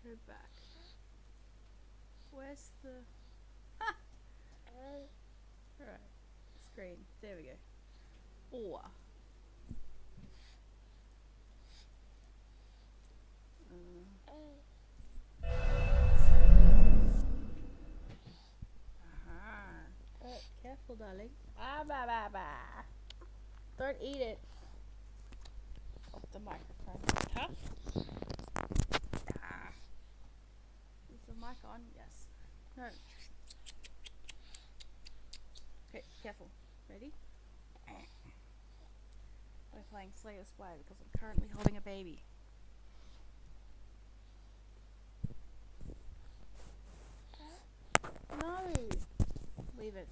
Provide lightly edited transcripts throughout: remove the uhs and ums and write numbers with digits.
Go back. Where's the... Ha! Alright. Screen. There we go. Or. Careful, darling. Don't eat it. Off the microphone. Tough. Is the mic on? Yes. No. Okay, careful. Ready? We're playing Slay the Spire because I'm currently holding a baby. No! Leave it.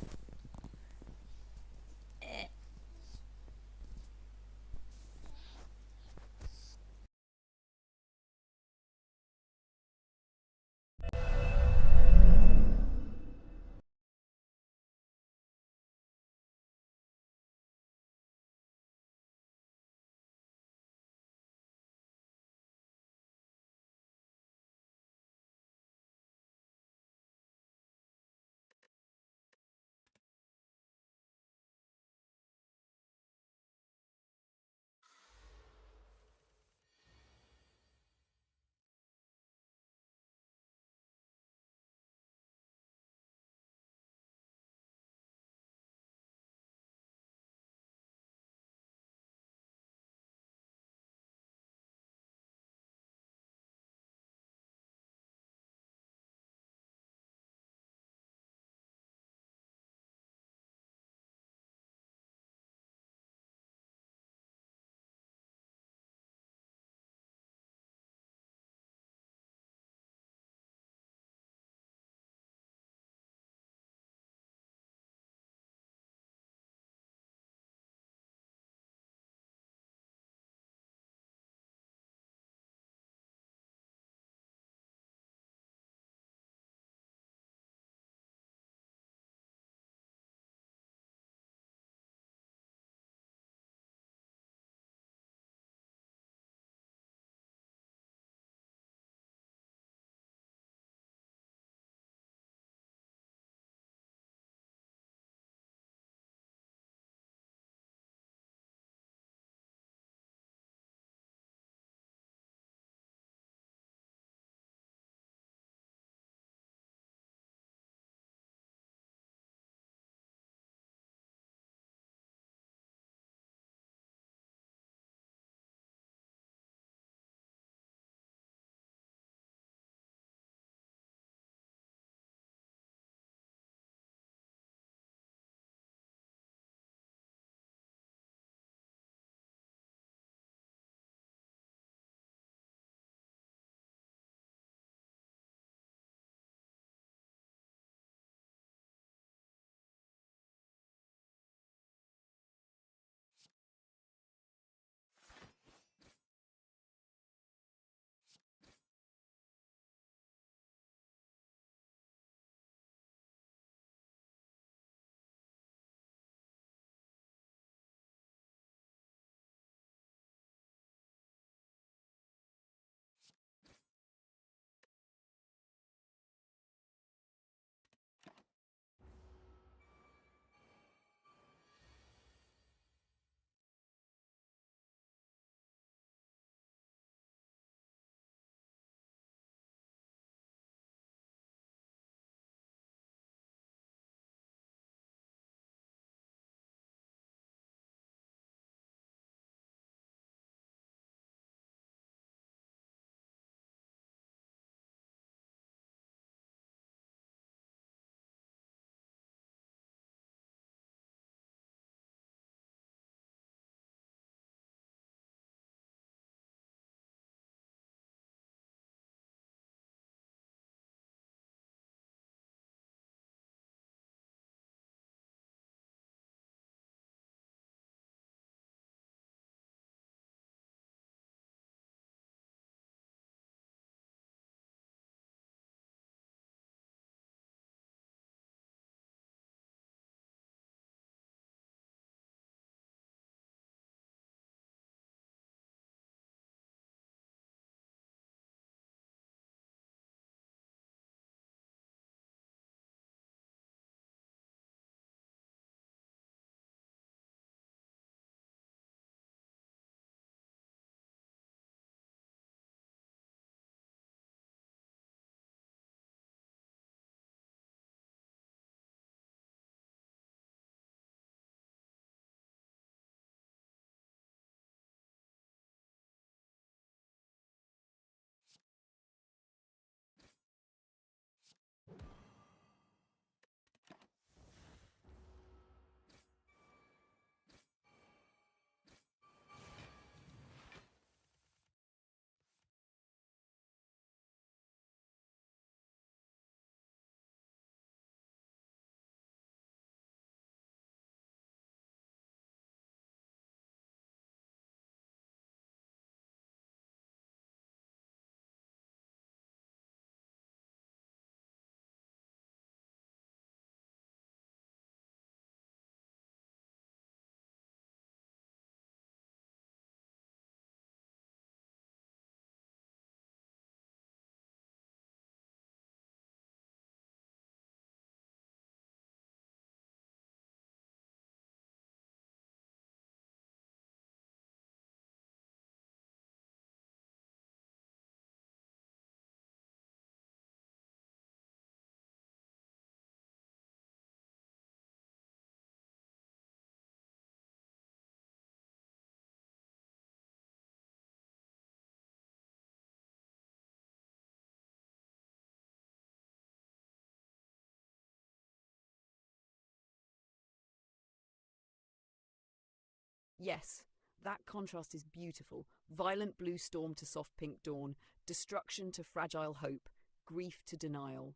Yes, that contrast is beautiful. Violent blue storm to soft pink dawn, destruction to fragile hope, grief to denial.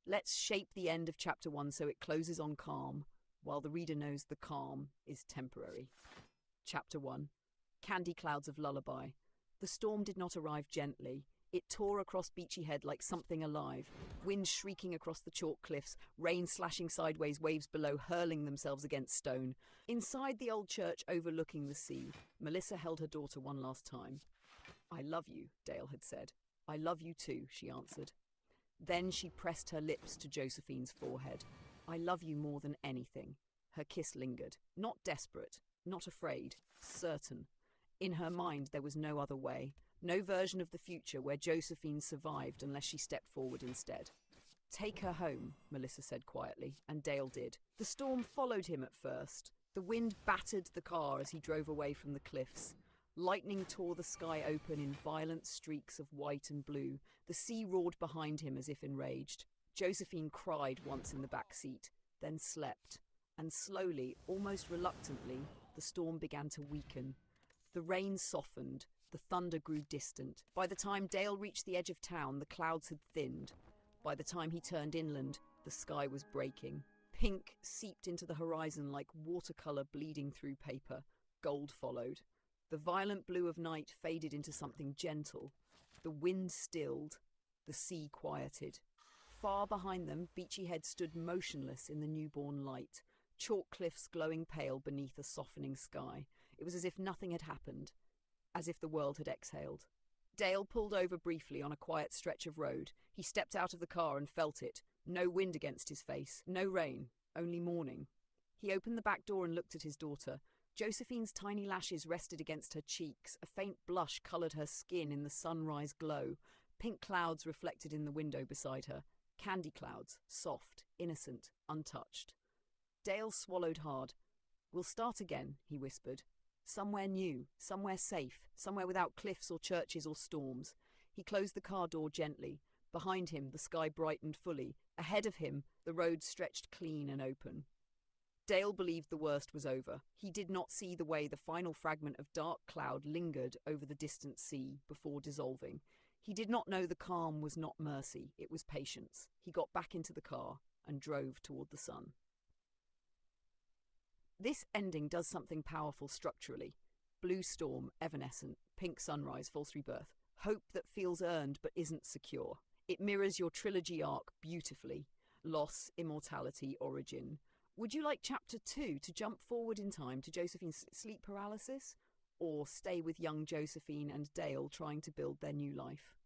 Let's shape the end of chapter 1 so it closes on calm, while the reader knows the calm is temporary. Chapter 1. Candy Clouds of Lullaby. The storm did not arrive gently. It tore across Beachy Head like something alive, wind shrieking across the chalk cliffs, rain slashing sideways, waves below hurling themselves against stone. Inside the old church overlooking the sea, Melissa held her daughter one last time. "I love you," Dale had said. "I love you too," she answered. Then she pressed her lips to Josephine's forehead. "I love you more than anything." Her kiss lingered, not desperate, not afraid, certain. In her mind there was no other way, no version of the future where Josephine survived unless she stepped forward instead. "Take her home," Melissa said quietly, and Dale did. The storm followed him at first. The wind battered the car as he drove away from the cliffs. Lightning tore the sky open in violent streaks of white and blue. The sea roared behind him as if enraged. Josephine cried once in the back seat, then slept. And slowly, almost reluctantly, the storm began to weaken. The rain softened, the thunder grew distant. By the time Dale reached the edge of town, the clouds had thinned. By the time he turned inland, the sky was breaking. Pink seeped into the horizon like watercolor bleeding through paper. Gold followed. The violent blue of night faded into something gentle. The wind stilled. The sea quieted. Far behind them, Beachy Head stood motionless in the newborn light, chalk cliffs glowing pale beneath a softening sky. It was as if nothing had happened, as if the world had exhaled. Dale pulled over briefly on a quiet stretch of road. He stepped out of the car and felt it. No wind against his face, no rain, only morning. He opened the back door and looked at his daughter. Josephine's tiny lashes rested against her cheeks. A faint blush coloured her skin in the sunrise glow. Pink clouds reflected in the window beside her. Candy clouds, soft, innocent, untouched. Dale swallowed hard. "We'll start again," he whispered. "Somewhere new, somewhere safe, somewhere without cliffs or churches or storms." He closed the car door gently. Behind him, the sky brightened fully. Ahead of him, the road stretched clean and open. Dale believed the worst was over. He did not see the way the final fragment of dark cloud lingered over the distant sea before dissolving. He did not know the calm was not mercy, it was patience. He got back into the car and drove toward the sun. This ending does something powerful structurally. Blue storm, evanescent, pink sunrise, false rebirth. Hope that feels earned but isn't secure. It mirrors your trilogy arc beautifully. Loss, immortality, origin. Would you like chapter 2 to jump forward in time to Josephine's sleep paralysis? Or stay with young Josephine and Dale trying to build their new life?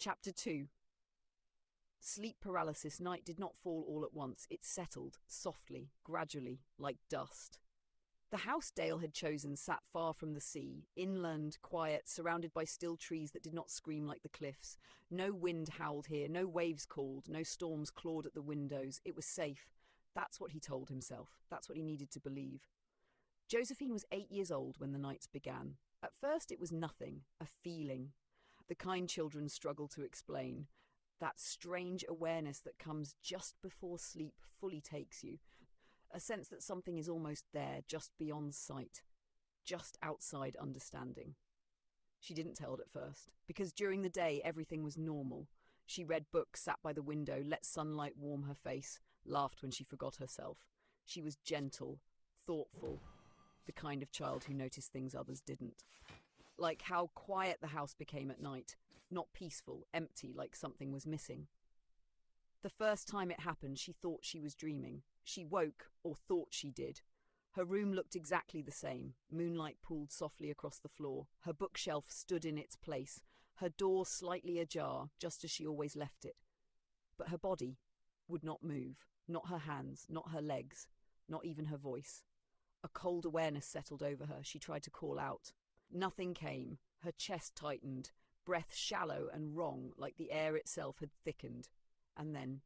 Chapter 2. Sleep paralysis night did not fall all at once. It settled, softly, gradually, like dust. The house Dale had chosen sat far from the sea, inland, quiet, surrounded by still trees that did not scream like the cliffs. No wind howled here, no waves called, no storms clawed at the windows. It was safe. That's what he told himself. That's what he needed to believe. Josephine was 8 years old when the nights began. At first it was nothing, a feeling. The kind children struggle to explain. That strange awareness that comes just before sleep fully takes you. A sense that something is almost there, just beyond sight, just outside understanding. She didn't tell it at first, because during the day everything was normal. She read books, sat by the window, let sunlight warm her face, laughed when she forgot herself. She was gentle, thoughtful, the kind of child who noticed things others didn't. Like how quiet the house became at night, not peaceful, empty, like something was missing. The first time it happened, she thought she was dreaming. She woke, or thought she did. Her room looked exactly the same. Moonlight pooled softly across the floor. Her bookshelf stood in its place, her door slightly ajar, just as she always left it. But her body would not move, not her hands, not her legs, not even her voice. A cold awareness settled over her. She tried to call out. Nothing came. Her chest tightened, breath shallow and wrong, like the air itself had thickened. And then,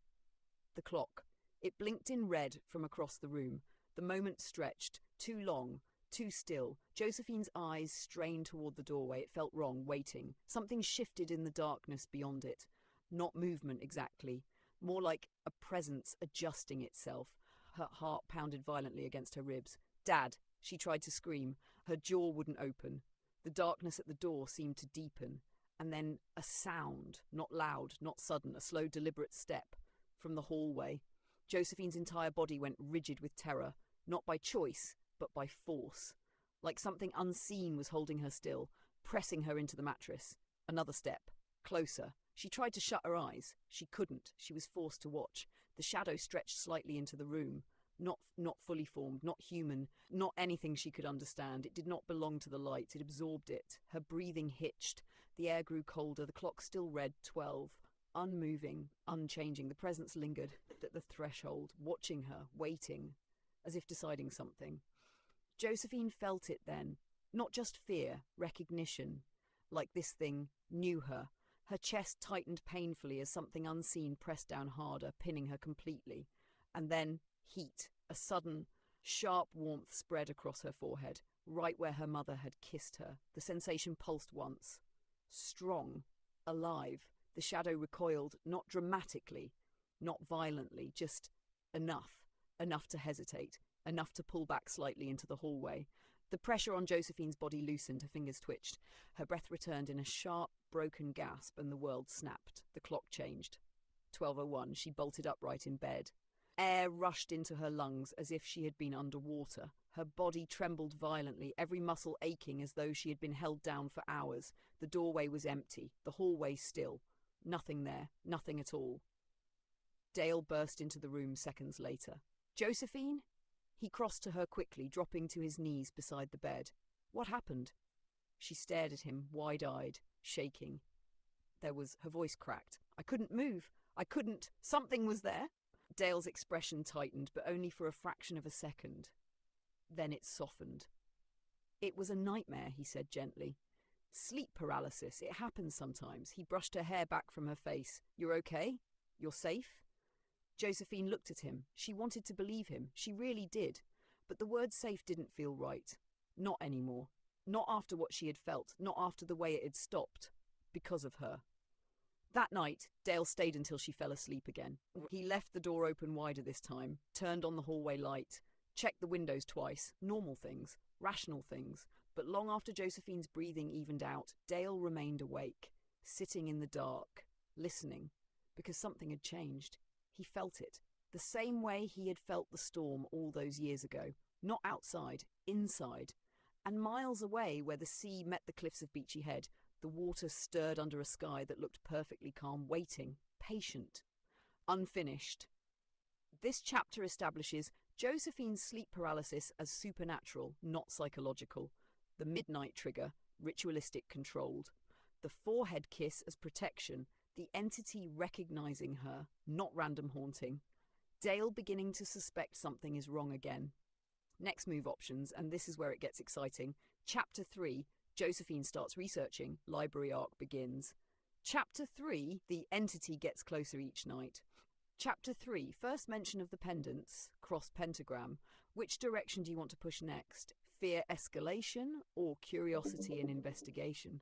the clock. It blinked in red from across the room. The moment stretched, too long, too still. Josephine's eyes strained toward the doorway. It felt wrong, waiting. Something shifted in the darkness beyond it. Not movement exactly, more like a presence adjusting itself. Her heart pounded violently against her ribs. "Dad!" She tried to scream. Her jaw wouldn't open. The darkness at the door seemed to deepen. And then a sound, not loud, not sudden, a slow, deliberate step from the hallway. Josephine's entire body went rigid with terror, not by choice, but by force. Like something unseen was holding her still, pressing her into the mattress. Another step, closer. She tried to shut her eyes. She couldn't. She was forced to watch. The shadow stretched slightly into the room. Not fully formed, not human, not anything she could understand. It did not belong to the light. It absorbed it. Her breathing hitched. The air grew colder. The clock still read 12. Unmoving, unchanging. The presence lingered at the threshold, watching her, waiting, as if deciding something. Josephine felt it then. Not just fear, recognition. Like this thing knew her. Her chest tightened painfully as something unseen pressed down harder, pinning her completely. And then heat. A sudden, sharp warmth spread across her forehead, right where her mother had kissed her. The sensation pulsed once. Strong. Alive. The shadow recoiled, not dramatically, not violently, just enough. Enough to hesitate. Enough to pull back slightly into the hallway. The pressure on Josephine's body loosened, her fingers twitched. Her breath returned in a sharp, broken gasp, and the world snapped. The clock changed. 12:01. She bolted upright in bed. Air rushed into her lungs as if she had been underwater. Her body trembled violently, every muscle aching as though she had been held down for hours. The doorway was empty, the hallway still. Nothing there, nothing at all. Dale burst into the room seconds later. "Josephine?" He crossed to her quickly, dropping to his knees beside the bed. "What happened?" She stared at him, wide-eyed, shaking. Her voice cracked. "I couldn't move. I couldn't. Something was there." Dale's expression tightened, but only for a fraction of a second. Then it softened. "It was a nightmare," he said gently. "Sleep paralysis. It happens sometimes." He brushed her hair back from her face. "You're okay? You're safe?" Josephine looked at him. She wanted to believe him. She really did. But the word safe didn't feel right. Not anymore. Not after what she had felt. Not after the way it had stopped. Because of her. That night, Dale stayed until she fell asleep again. He left the door open wider this time, turned on the hallway light, checked the windows twice. Normal things. Rational things. But long after Josephine's breathing evened out, Dale remained awake, sitting in the dark, listening, because something had changed. He felt it, the same way he had felt the storm all those years ago. Not outside, inside. And miles away, where the sea met the cliffs of Beachy Head, the water stirred under a sky that looked perfectly calm, waiting, patient, unfinished. This chapter establishes Josephine's sleep paralysis as supernatural, not psychological. The midnight trigger, ritualistic, controlled. The forehead kiss as protection, the entity recognizing her, not random haunting. Dale beginning to suspect something is wrong again. Next move options, and this is where it gets exciting. Chapter 3, Josephine starts researching. Library arc begins. Chapter 3, the entity gets closer each night. Chapter 3, first mention of the pendants, cross pentagram. Which direction do you want to push next? Fear escalation or curiosity and investigation?